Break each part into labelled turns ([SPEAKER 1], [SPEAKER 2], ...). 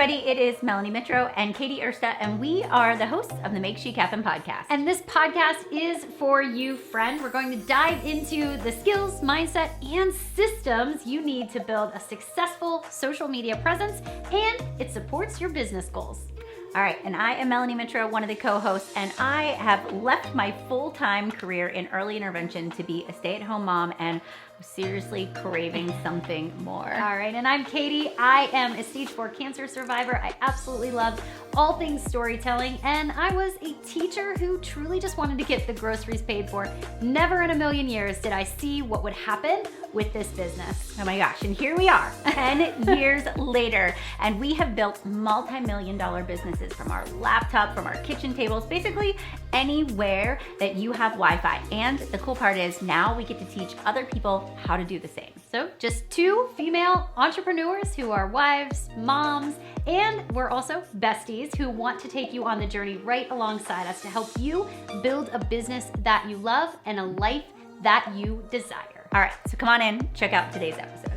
[SPEAKER 1] everybody. It is Melanie Mitro and Katy Ursta, and we are the hosts of the Make Chic Happen podcast.
[SPEAKER 2] And this podcast is for you, friend. We're going to dive into the skills, mindset, and systems you need to build a successful social media presence, and it supports your business goals.
[SPEAKER 1] All right, and I am Melanie Mitro, one of the co-hosts, and I have left my full-time career in early intervention to be a stay-at-home mom, and I'm seriously craving something more.
[SPEAKER 2] All right, and I'm Katy. I am a stage 4 cancer survivor. I absolutely love all things storytelling, and I was a teacher who truly just wanted to get the groceries paid for. Never in a million years did I see what would happen with this business.
[SPEAKER 1] Oh my gosh, and here we are, 10 years later, and we have built multi-million-dollar businesses from our laptop, from our kitchen tables, basically anywhere that you have Wi-Fi. And the cool part is now we get to teach other people how to do the same.
[SPEAKER 2] So just 2 female entrepreneurs who are wives, moms, and we're also besties who want to take you on the journey right alongside us to help you build a business that you love and a life that you desire.
[SPEAKER 1] All right, so come on in, check out today's episode.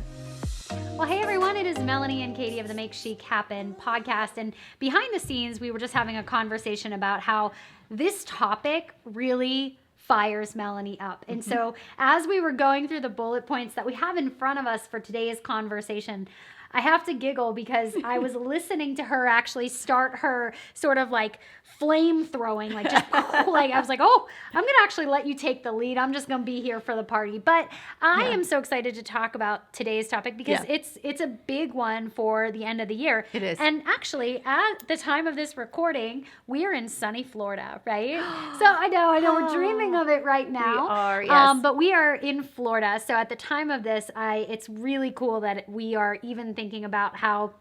[SPEAKER 2] Well, hey everyone, it is Melanie and Katy of the Make Chic Happen podcast. And behind the scenes, we were just having a conversation about how this topic really fires Melanie up. And so as we were going through the bullet points that we have in front of us for today's conversation, I have to giggle because I was listening to her actually start her sort of like flame throwing, like just like I was like, oh, I'm going to actually let you take the lead. I'm just going to be here for the party. But I am so excited to talk about today's topic because it's a big one for the end of the year.
[SPEAKER 1] It is.
[SPEAKER 2] And actually, at the time of this recording, we are in sunny Florida, right? So I know we're dreaming of it right now.
[SPEAKER 1] We are, yes.
[SPEAKER 2] But we are in Florida. So at the time of this, it's really cool that we are even thinking about how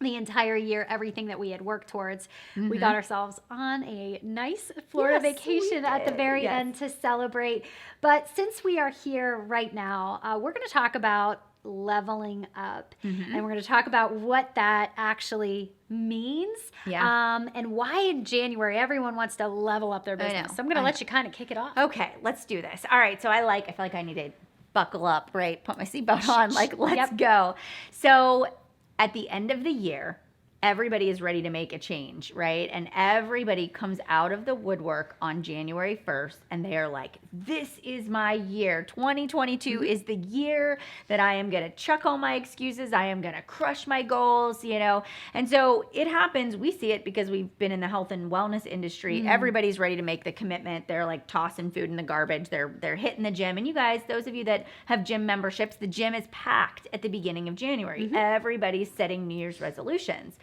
[SPEAKER 2] the entire year, everything that we had worked towards, we got ourselves on a nice Florida vacation at the very end to celebrate. But since we are here right now, we're going to talk about leveling up, and we're going to talk about what that actually means, and why in January everyone wants to level up their business. So I'm going to let you kind of kick it off.
[SPEAKER 1] Okay, let's do this. All right, so I feel like I need to buckle up, right? Put my seatbelt on, like let's go. So at the end of the year, everybody is ready to make a change, right? And everybody comes out of the woodwork on January 1st and they are like, this is my year. 2022 is the year that I am going to chuck all my excuses. I am going to crush my goals, you know? And so it happens. We see it because we've been in the health and wellness industry. Everybody's ready to make the commitment. They're like tossing food in the garbage. They're hitting the gym. And you guys, those of you that have gym memberships, the gym is packed at the beginning of January. Everybody's setting New Year's resolutions.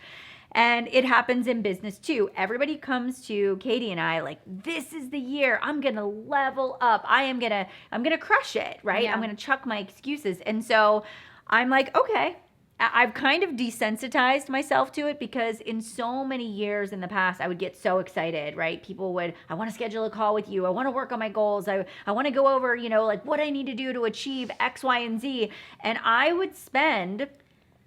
[SPEAKER 1] And it happens in business too. Everybody comes to Katy and I like, this is the year I'm going to level up. I'm going to crush it, right? I'm going to chuck my excuses. And so I'm like, okay, I've kind of desensitized myself to it because in so many years in the past, I would get so excited, right? People would, I want to schedule a call with you. I want to work on my goals. I want to go over, you know, like what I need to do to achieve X, Y, and Z. And I would spend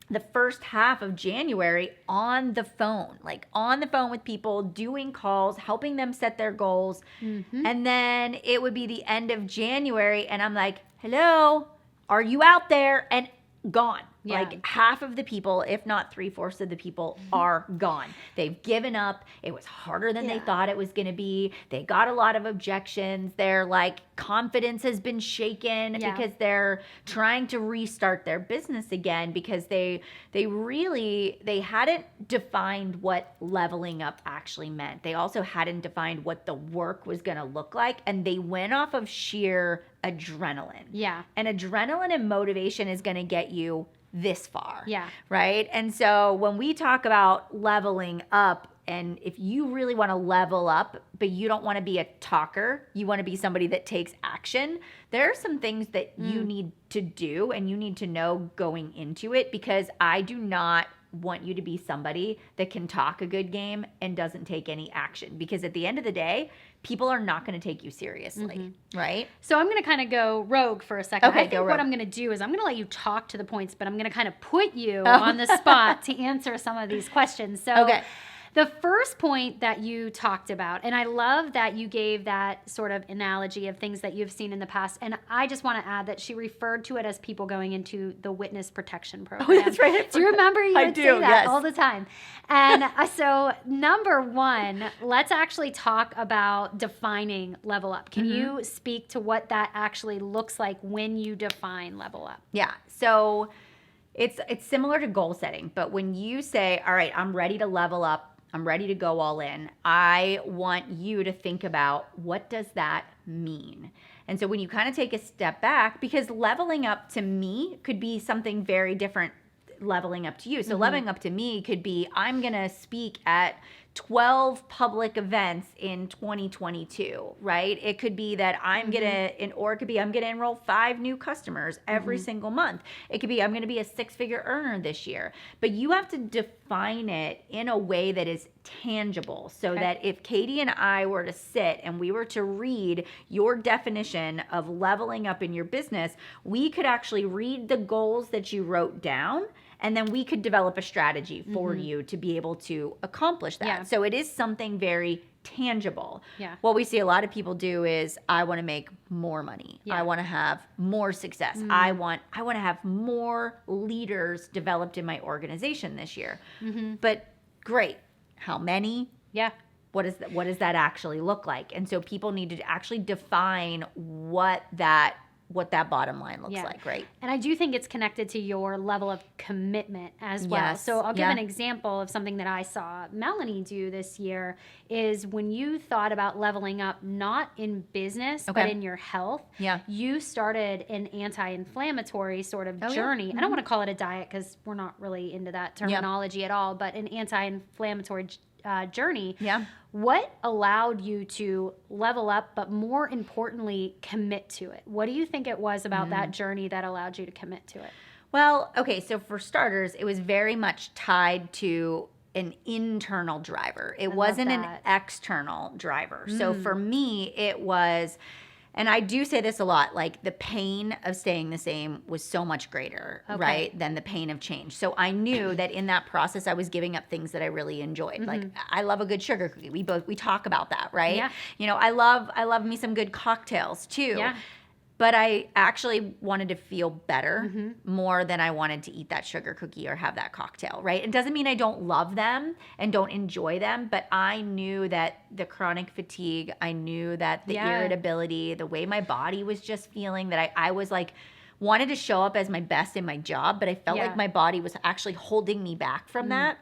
[SPEAKER 1] the first half of January on the phone with people, doing calls, helping them set their goals. And then it would be the end of January and I'm like, hello, are you out there? And gone. Like half of the people, if not 3/4 of the people are gone. They've given up. It was harder than they thought it was going to be. They got a lot of objections. Their like confidence has been shaken because they're trying to restart their business again because they hadn't defined what leveling up actually meant. They also hadn't defined what the work was going to look like, and they went off of sheer adrenaline. And adrenaline and motivation is going to get you this far. Right? And so when we talk about leveling up, and if you really want to level up, but you don't want to be a talker, you want to be somebody that takes action, there are some things that you need to do and you need to know going into it, because I do not want you to be somebody that can talk a good game and doesn't take any action, because at the end of the day, people are not going to take you seriously, right?
[SPEAKER 2] So I'm going to kind of go rogue for a second.
[SPEAKER 1] Okay,
[SPEAKER 2] I think what I'm going to do is I'm going to let you talk to the points, but I'm going to kind of put you on the spot to answer some of these questions. So The first point that you talked about, and I love that you gave that sort of analogy of things that you've seen in the past. And I just want to add that she referred to it as people going into the witness protection program.
[SPEAKER 1] Oh, that's right.
[SPEAKER 2] Do you remember you would say that
[SPEAKER 1] yes.
[SPEAKER 2] all the time? And so number one, let's actually talk about defining level up. Can you speak to what that actually looks like when you define level up?
[SPEAKER 1] Yeah. So it's similar to goal setting, but when you say, all right, I'm ready to level up, I'm ready to go all in, I want you to think about, what does that mean? And so when you kind of take a step back, because leveling up to me could be something very different leveling up to you. So leveling up to me could be, I'm going to speak at 12 public events in 2022, right? It could be that I'm going to, or it could be I'm going to enroll 5 new customers every single month. It could be I'm going to be a 6-figure earner this year. But you have to define it in a way that is tangible, so that if Katy and I were to sit and we were to read your definition of leveling up in your business, we could actually read the goals that you wrote down, and then we could develop a strategy for you to be able to accomplish that.
[SPEAKER 2] Yeah.
[SPEAKER 1] So it is something very tangible.
[SPEAKER 2] Yeah.
[SPEAKER 1] What we see a lot of people do is, I want to make more money.
[SPEAKER 2] Yeah.
[SPEAKER 1] I want to have more success. I want to have more leaders developed in my organization this year. But great. How many?
[SPEAKER 2] Yeah.
[SPEAKER 1] What does that actually look like? And so people need to actually define what that bottom line looks like, right?
[SPEAKER 2] And I do think it's connected to your level of commitment as well.
[SPEAKER 1] Yes.
[SPEAKER 2] So I'll give an example of something that I saw Melanie do this year is when you thought about leveling up, not in business, but in your health, you started an anti-inflammatory sort of journey. I don't want to call it a diet because we're not really into that terminology at all, but an anti-inflammatory journey. What allowed you to level up, but more importantly, commit to it? What do you think it was about that journey that allowed you to commit to it?
[SPEAKER 1] Well, okay, so for starters, it was very much tied to an internal driver. It wasn't an external driver. So for me, it was, and I do say this a lot, like the pain of staying the same was so much greater, right, than the pain of change. So I knew that in that process, I was giving up things that I really enjoyed. Like I love a good sugar cookie. We talk about that, right?
[SPEAKER 2] Yeah.
[SPEAKER 1] You know, I love me some good cocktails too.
[SPEAKER 2] Yeah.
[SPEAKER 1] But I actually wanted to feel better more than I wanted to eat that sugar cookie or have that cocktail, right? It doesn't mean I don't love them and don't enjoy them, but I knew that the chronic fatigue, I knew that the irritability, the way my body was just feeling, that I was like, wanted to show up as my best in my job, but I felt like my body was actually holding me back from that.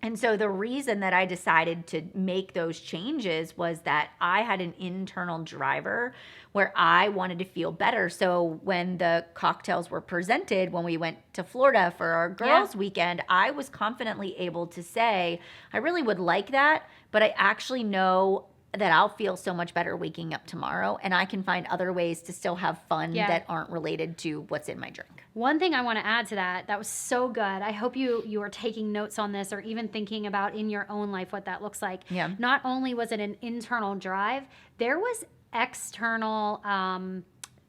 [SPEAKER 1] And so the reason that I decided to make those changes was that I had an internal driver where I wanted to feel better. So when the cocktails were presented, when we went to Florida for our girls' weekend, I was confidently able to say, I really would like that, but I actually know that I'll feel so much better waking up tomorrow, and I can find other ways to still have fun that aren't related to what's in my drink.
[SPEAKER 2] One thing I want to add to that was so good. I hope you are taking notes on this or even thinking about in your own life what that looks like.
[SPEAKER 1] Yeah.
[SPEAKER 2] Not only was it an internal drive, there was external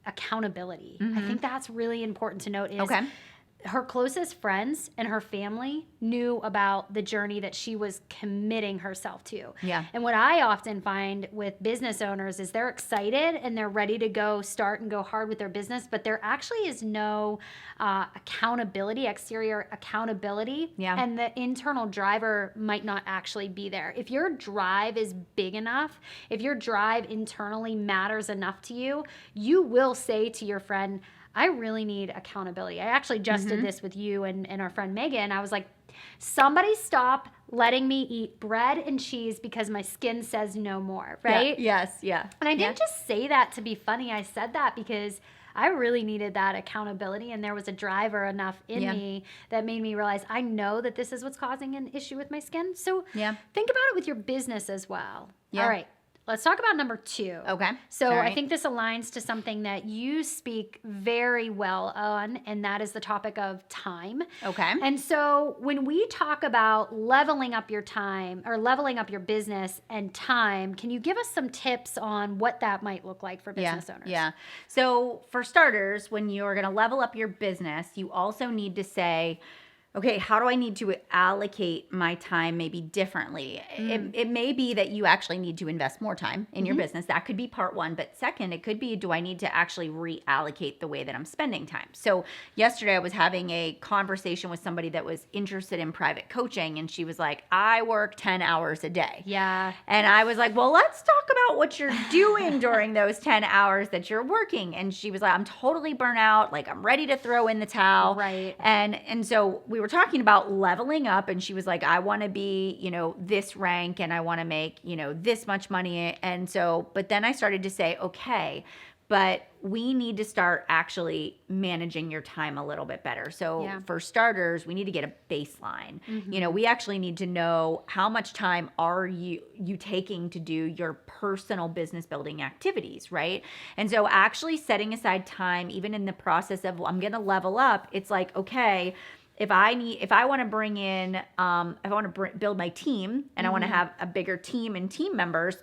[SPEAKER 2] accountability. I think that's really important to note is her closest friends and her family knew about the journey that she was committing herself to.
[SPEAKER 1] Yeah.
[SPEAKER 2] And what I often find with business owners is they're excited and they're ready to go start and go hard with their business, but there actually is no accountability, exterior accountability.
[SPEAKER 1] Yeah.
[SPEAKER 2] And the internal driver might not actually be there. If your drive is big enough, if your drive internally matters enough to you, you will say to your friend, I really need accountability. I actually just did this with you and our friend Megan. I was like, somebody stop letting me eat bread and cheese because my skin says no more, right?
[SPEAKER 1] Yeah. Yes, yeah.
[SPEAKER 2] And I didn't just say that to be funny. I said that because I really needed that accountability, and there was a driver enough in me that made me realize I know that this is what's causing an issue with my skin. So think about it with your business as well. Yeah. All right. Let's talk about number 2.
[SPEAKER 1] Okay.
[SPEAKER 2] So I think this aligns to something that you speak very well on, and that is the topic of time.
[SPEAKER 1] Okay.
[SPEAKER 2] And so when we talk about leveling up your time or leveling up your business and time, can you give us some tips on what that might look like for business owners?
[SPEAKER 1] Yeah. So for starters, when you're going to level up your business, you also need to say, okay, how do I need to allocate my time maybe differently? It may be that you actually need to invest more time in your business. That could be part one. But second, it could be, do I need to actually reallocate the way that I'm spending time? So yesterday I was having a conversation with somebody that was interested in private coaching, and she was like, I work 10 hours a day.
[SPEAKER 2] Yeah.
[SPEAKER 1] And I was like, well, let's talk about what you're doing during those 10 hours that you're working. And she was like, I'm totally burnt out. Like, I'm ready to throw in the towel.
[SPEAKER 2] Right.
[SPEAKER 1] And so we were talking about leveling up, and she was like, I want to be, this rank, and I want to make, this much money. And so, but then I started to say, okay, but we need to start actually managing your time a little bit better. So for starters, we need to get a baseline. We actually need to know how much time are you taking to do your personal business building activities, right? And so actually setting aside time, even in the process of, I'm going to level up, it's like, okay, if I want to bring in, if I want to build my team, and I want to have a bigger team and team members,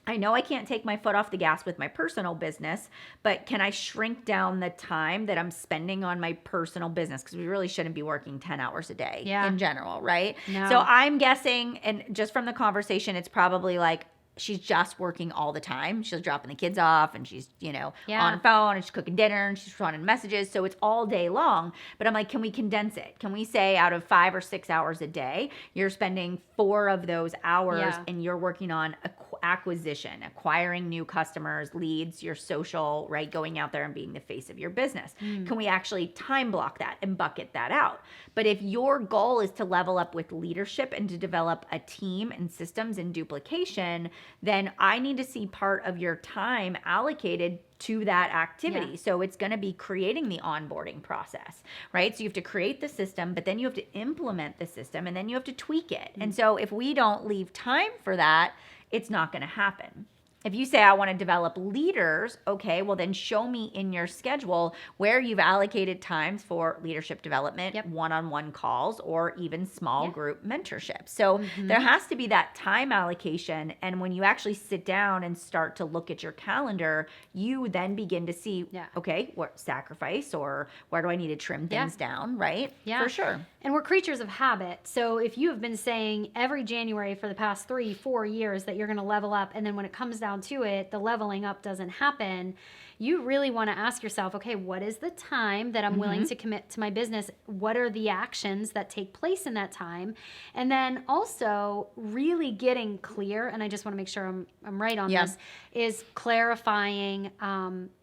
[SPEAKER 1] I know I can't take my foot off the gas with my personal business, but can I shrink down the time that I'm spending on my personal business? Because we really shouldn't be working 10 hours a day in general, right?
[SPEAKER 2] No.
[SPEAKER 1] So I'm guessing, and just from the conversation, it's probably like, she's just working all the time. She's dropping the kids off, and she's, on her phone, and she's cooking dinner, and she's responding messages. So it's all day long. But I'm like, can we condense it? Can we say out of 5 or 6 hours a day, you're spending 4 of those hours and you're working on acquisition, acquiring new customers, leads, your social, right? Going out there and being the face of your business. Can we actually time block that and bucket that out? But if your goal is to level up with leadership and to develop a team and systems and duplication, then I need to see part of your time allocated to that activity. Yeah. So it's going to be creating the onboarding process, right? So you have to create the system, but then you have to implement the system, and then you have to tweak it. Mm-hmm. And so if we don't leave time for that, it's not going to happen. If you say, I want to develop leaders, okay, well then show me in your schedule where you've allocated times for leadership development, one-on-one calls, or even small group mentorship. So there has to be that time allocation. And when you actually sit down and start to look at your calendar, you then begin to see, okay, what sacrifice, or where do I need to trim things down, right? Yeah. For sure.
[SPEAKER 2] And we're creatures of habit. So if you have been saying every January for the past 3-4 years that you're going to level up, and then when it comes down to it, the leveling up doesn't happen, you really want to ask yourself, okay, what is the time that I'm willing to commit to my business? What are the actions that take place in that time? And then also really getting clear, and I just want to make sure I'm right on this, is clarifying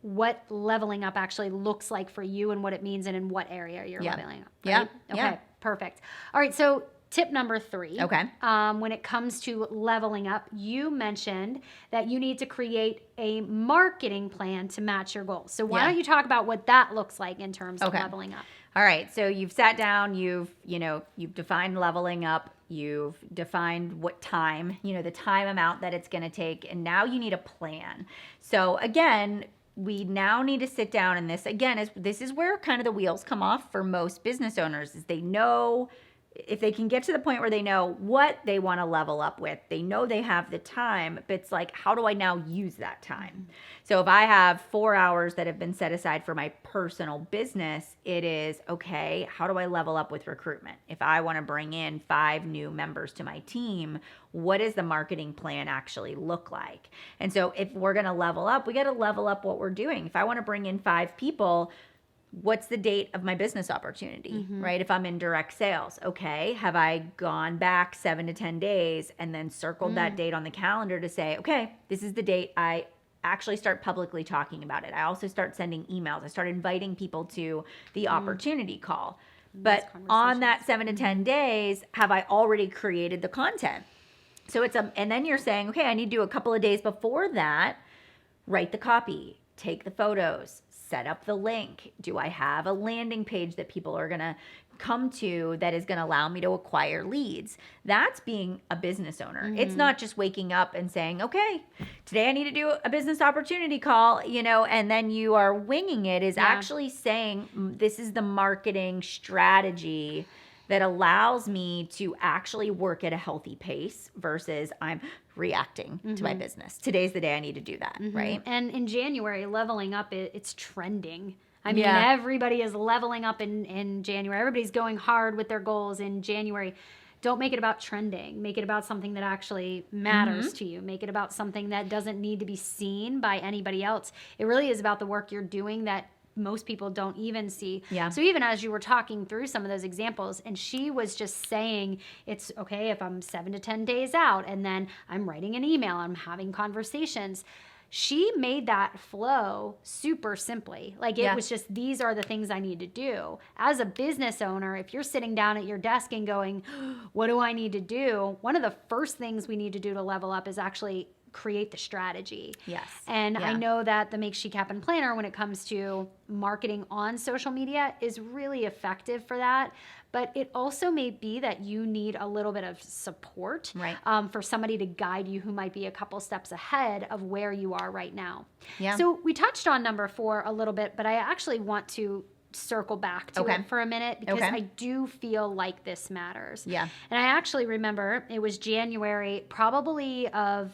[SPEAKER 2] what leveling up actually looks like for you and what it means and in what area you're leveling up. Right? Okay, perfect. All right, so tip number 3.
[SPEAKER 1] Okay.
[SPEAKER 2] When it comes to leveling up, you mentioned that you need to create a marketing plan to match your goals. So why don't you talk about what that looks like in terms of leveling up?
[SPEAKER 1] All right. So you've sat down, you've defined leveling up, you've defined what time, the time amount that it's going to take, and now you need a plan. So again, we now need to sit down, and this is where kind of the wheels come off for most business owners, is they know, if they can get to the point where they know what they want to level up with, they know they have the time, but it's like, how do I now use that time? So if I have 4 hours that have been set aside for my personal business, it is, okay, how do I level up with recruitment? If I want to bring in 5 new members to my team, what does the marketing plan actually look like? And so if we're going to level up, we got to level up what we're doing. If I want to bring in 5 people, what's the date of my business opportunity, right? If I'm in direct sales, okay, have I gone back 7 to 10 days and then circled that date on the calendar to say, okay, this is the date I actually start publicly talking about it. I also start sending emails. I start inviting people to the opportunity call. But on that 7 to 10 days, have I already created the content? So and then you're saying, okay, I need to do a couple of days before that, write the copy, take the photos, set up the link. Do I have a landing page that people are going to come to that is going to allow me to acquire leads? That's being a business owner. It's not just waking up and saying, okay, today I need to do a business opportunity call, and then you are winging it. Is actually saying, this is the marketing strategy that allows me to actually work at a healthy pace versus I'm reacting to my business. Today's the day I need to do that, right?
[SPEAKER 2] And in January, leveling up, it's trending. I mean, everybody is leveling up in January. Everybody's going hard with their goals in January. Don't make it about trending. Make it about something that actually matters to you. Make it about something that doesn't need to be seen by anybody else. It really is about the work you're doing that most people don't even see.
[SPEAKER 1] Yeah.
[SPEAKER 2] So even as you were talking through some of those examples, and she was just saying, it's okay if I'm 7 to 10 days out and then I'm writing an email, I'm having conversations. She made that flow super simply. Like it was just, these are the things I need to do. As a business owner, if you're sitting down at your desk and going, what do I need to do? One of the first things we need to do to level up is actually create the strategy.
[SPEAKER 1] Yes.
[SPEAKER 2] And I know that the Make Chic Happen Planner, when it comes to marketing on social media, is really effective for that. But it also may be that you need a little bit of support for somebody to guide you who might be a couple steps ahead of where you are right now.
[SPEAKER 1] Yeah.
[SPEAKER 2] So we touched on number 4 a little bit, but I actually want to circle back to it for a minute because I do feel like this matters.
[SPEAKER 1] Yeah.
[SPEAKER 2] And I actually remember it was January probably of,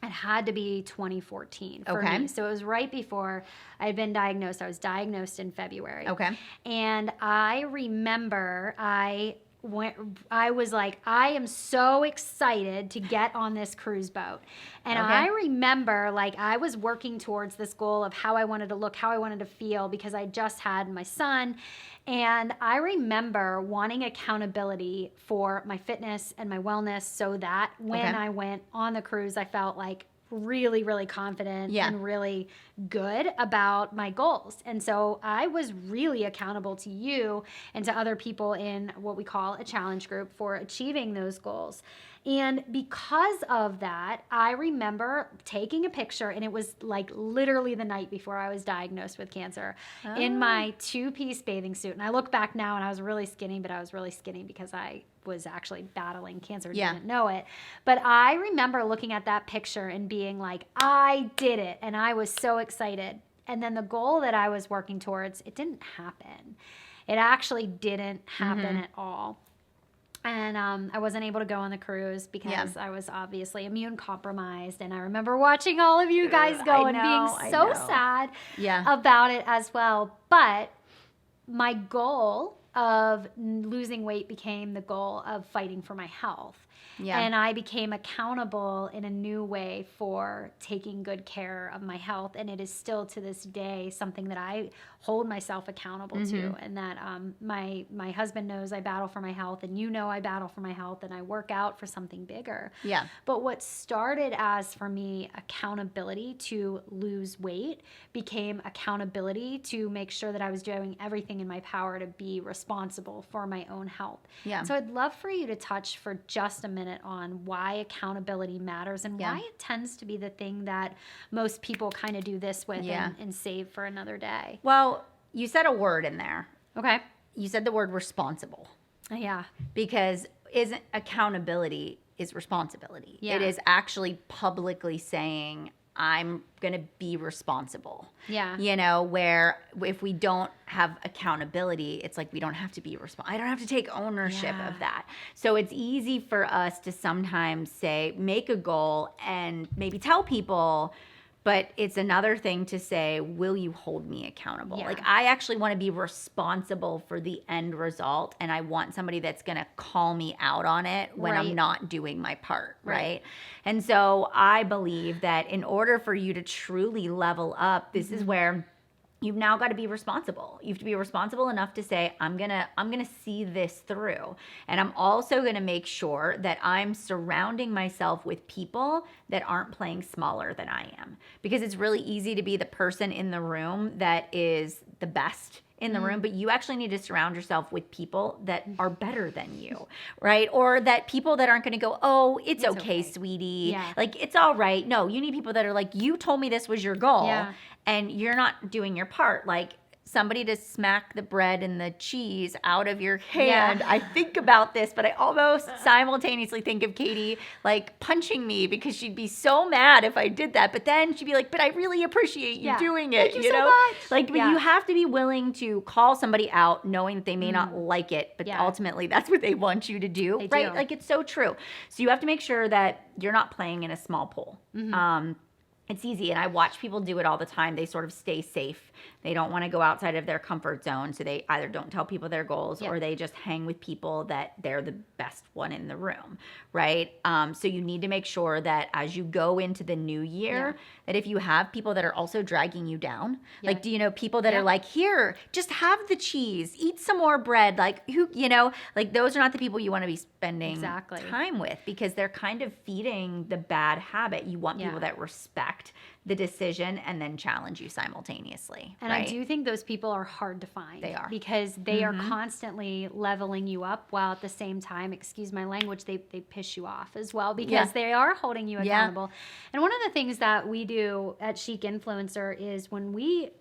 [SPEAKER 2] it had to be 2014 for me. So it was right before I had been diagnosed. I was diagnosed in February.
[SPEAKER 1] Okay.
[SPEAKER 2] And I remember I was like, I am so excited to get on this cruise boat. And I remember like I was working towards this goal of how I wanted to look, how I wanted to feel, because I just had my son. And I remember wanting accountability for my fitness and my wellness so that when I went on the cruise, I felt like really, really confident and really good about my goals. And so I was really accountable to you and to other people in what we call a challenge group for achieving those goals. And because of that, I remember taking a picture, and it was like literally the night before I was diagnosed with cancer, in my 2-piece bathing suit. And I look back now and I was really skinny, but I was really skinny because I was actually battling cancer, didn't know it. But I remember looking at that picture and being like, I did it. And I was so excited. And then the goal that I was working towards, it didn't happen. It actually didn't happen at all. And I wasn't able to go on the cruise because I was obviously immune compromised. And I remember watching all of you guys go and being so sad about it as well. But my goal of losing weight became the goal of fighting for my health. Yeah. And I became accountable in a new way for taking good care of my health. And it is still to this day something that I hold myself accountable to. And that my husband knows I battle for my health, and you know I battle for my health, and I work out for something bigger. Yeah. But what started as, for me, accountability to lose weight became accountability to make sure that I was doing everything in my power to be responsible for my own health. Yeah. So I'd love for you to touch for just a minute on why accountability matters and why it tends to be the thing that most people kind of do this with and save for another day.
[SPEAKER 1] Well, you said a word in there.
[SPEAKER 2] Okay.
[SPEAKER 1] You said the word responsible.
[SPEAKER 2] Yeah.
[SPEAKER 1] Because isn't accountability is responsibility. Yeah. It is actually publicly saying, I'm going to be responsible. Yeah. You know, where if we don't have accountability, it's like we don't have to be responsible. I don't have to take ownership of that. So it's easy for us to sometimes say, make a goal and maybe tell people, but it's another thing to say, will you hold me accountable? Yeah. Like, I actually want to be responsible for the end result, and I want somebody that's going to call me out on it when I'm not doing my part, right? And so I believe that in order for you to truly level up, this is where you've now got to be responsible. You have to be responsible enough to say, I'm gonna see this through. And I'm also gonna make sure that I'm surrounding myself with people that aren't playing smaller than I am. Because it's really easy to be the person in the room that is the best in the room, but you actually need to surround yourself with people that are better than you, right? Or that people that aren't going to go, oh, it's okay, sweetie. Yeah. Like, it's all right. No, you need people that are like, you told me this was your goal and you're not doing your part. Like, somebody to smack the bread and the cheese out of your hand. I think about this, but I almost simultaneously think of Katy like punching me because she'd be so mad if I did that. But then she'd be like, but I really appreciate you doing it.
[SPEAKER 2] Thank you so much.
[SPEAKER 1] Like, but you have to be willing to call somebody out knowing that they may not like it, but ultimately that's what they want you to do, right? Like, it's so true. So you have to make sure that you're not playing in a small pool. it's easy. And I watch people do it all the time. They sort of stay safe. They don't want to go outside of their comfort zone. So they either don't tell people their goals or they just hang with people that they're the best one in the room, right? So you need to make sure that as you go into the new year, that if you have people that are also dragging you down, like, do you know people that are like, here, just have the cheese, eat some more bread, like who, you know, like those are not the people you want to be spending time with, because they're kind of feeding the bad habit. You want people that respect the decision and then challenge you simultaneously.
[SPEAKER 2] And I do think those people are hard to find.
[SPEAKER 1] They are.
[SPEAKER 2] Because they are constantly leveling you up while at the same time, excuse my language, they piss you off as well, because they are holding you accountable. And one of the things that we do at Chic Influencer is when we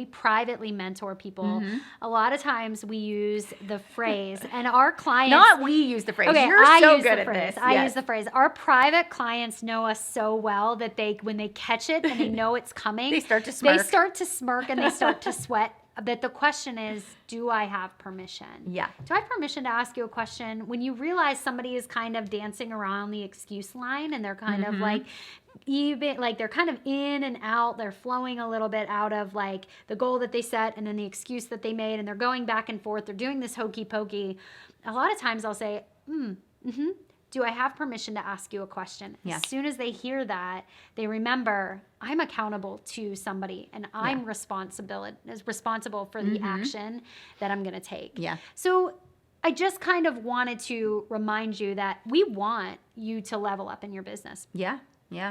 [SPEAKER 2] privately mentor people, a lot of times we use the phrase, and our clients...
[SPEAKER 1] Not we use the phrase.
[SPEAKER 2] Okay,
[SPEAKER 1] You're so good at this.
[SPEAKER 2] I use the phrase. Our private clients know us so well that when they catch it and they know it's coming,
[SPEAKER 1] they start to smirk.
[SPEAKER 2] They start to smirk and they start to sweat. But the question is, do I have permission?
[SPEAKER 1] Yeah.
[SPEAKER 2] Do I have permission to ask you a question? When you realize somebody is kind of dancing around the excuse line and they're kind of like... even like they're kind of in and out, they're flowing a little bit out of like the goal that they set and then the excuse that they made, and they're going back and forth, they're doing this hokey pokey. A lot of times I'll say, do I have permission to ask you a question? As soon as they hear that, they remember I'm accountable to somebody and I'm responsible for the action that I'm going to take. So I just kind of wanted to remind you that we want you to level up in your business.
[SPEAKER 1] Yeah.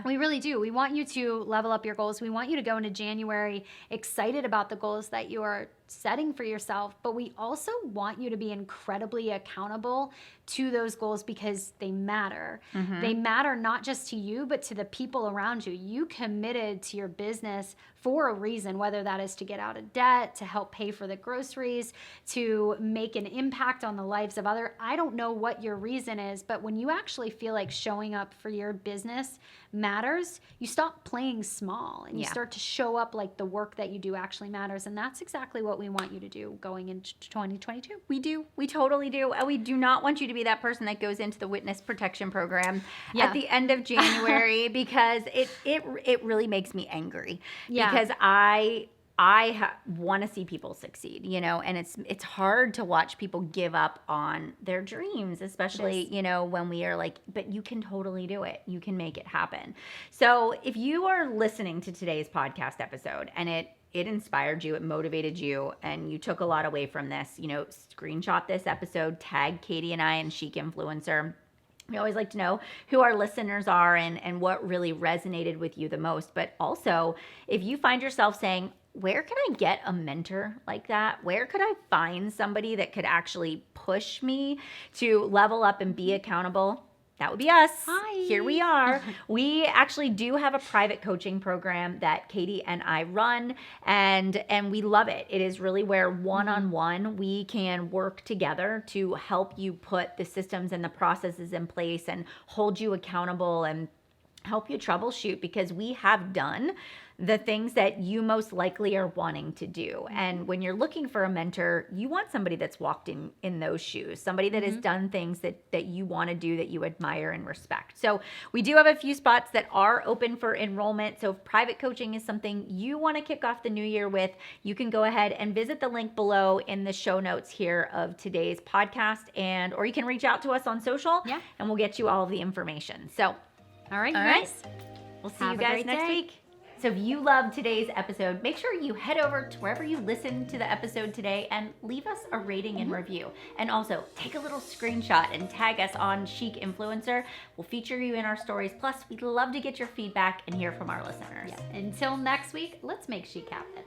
[SPEAKER 2] We really do. We want you to level up your goals. We want you to go into January excited about the goals that you are setting for yourself, but we also want you to be incredibly accountable to those goals because they matter. They matter not just to you, but to the people around you. You committed to your business for a reason, whether that is to get out of debt, to help pay for the groceries, to make an impact on the lives of others. I don't know what your reason is, but when you actually feel like showing up for your business matters, you stop playing small and you start to show up like the work that you do actually matters. And that's exactly what we want you to do going into 2022.
[SPEAKER 1] We do. We totally do. And we do not want you to be that person that goes into the witness protection program at the end of January because it really makes me angry. Because I want to see people succeed, you know, and it's hard to watch people give up on their dreams, especially, you know, when we are like, but you can totally do it. You can make it happen. So if you are listening to today's podcast episode and it inspired you, it motivated you, and you took a lot away from this, you know, screenshot this episode, tag Katy and I and Chic Influencer. We always like to know who our listeners are and what really resonated with you the most. But also, if you find yourself saying, where can I get a mentor like that? Where could I find somebody that could actually push me to level up and be accountable? That would be us.
[SPEAKER 2] Hi.
[SPEAKER 1] Here we are. We actually do have a private coaching program that Katy and I run, and we love it. It is really where one-on-one we can work together to help you put the systems and the processes in place and hold you accountable and help you troubleshoot, because we have done the things that you most likely are wanting to do. And when you're looking for a mentor, you want somebody that's walked in those shoes, somebody that has done things that you want to do, that you admire and respect. So we do have a few spots that are open for enrollment. So if private coaching is something you want to kick off the new year with, you can go ahead and visit the link below in the show notes here of today's podcast, or you can reach out to us on social and we'll get you all of the information. So,
[SPEAKER 2] all right, guys.
[SPEAKER 1] We'll see you guys next week. So if you loved today's episode, make sure you head over to wherever you listened to the episode today and leave us a rating and review. And also take a little screenshot and tag us on Chic Influencer. We'll feature you in our stories. Plus, we'd love to get your feedback and hear from our listeners.
[SPEAKER 2] Until next week, let's make chic happen.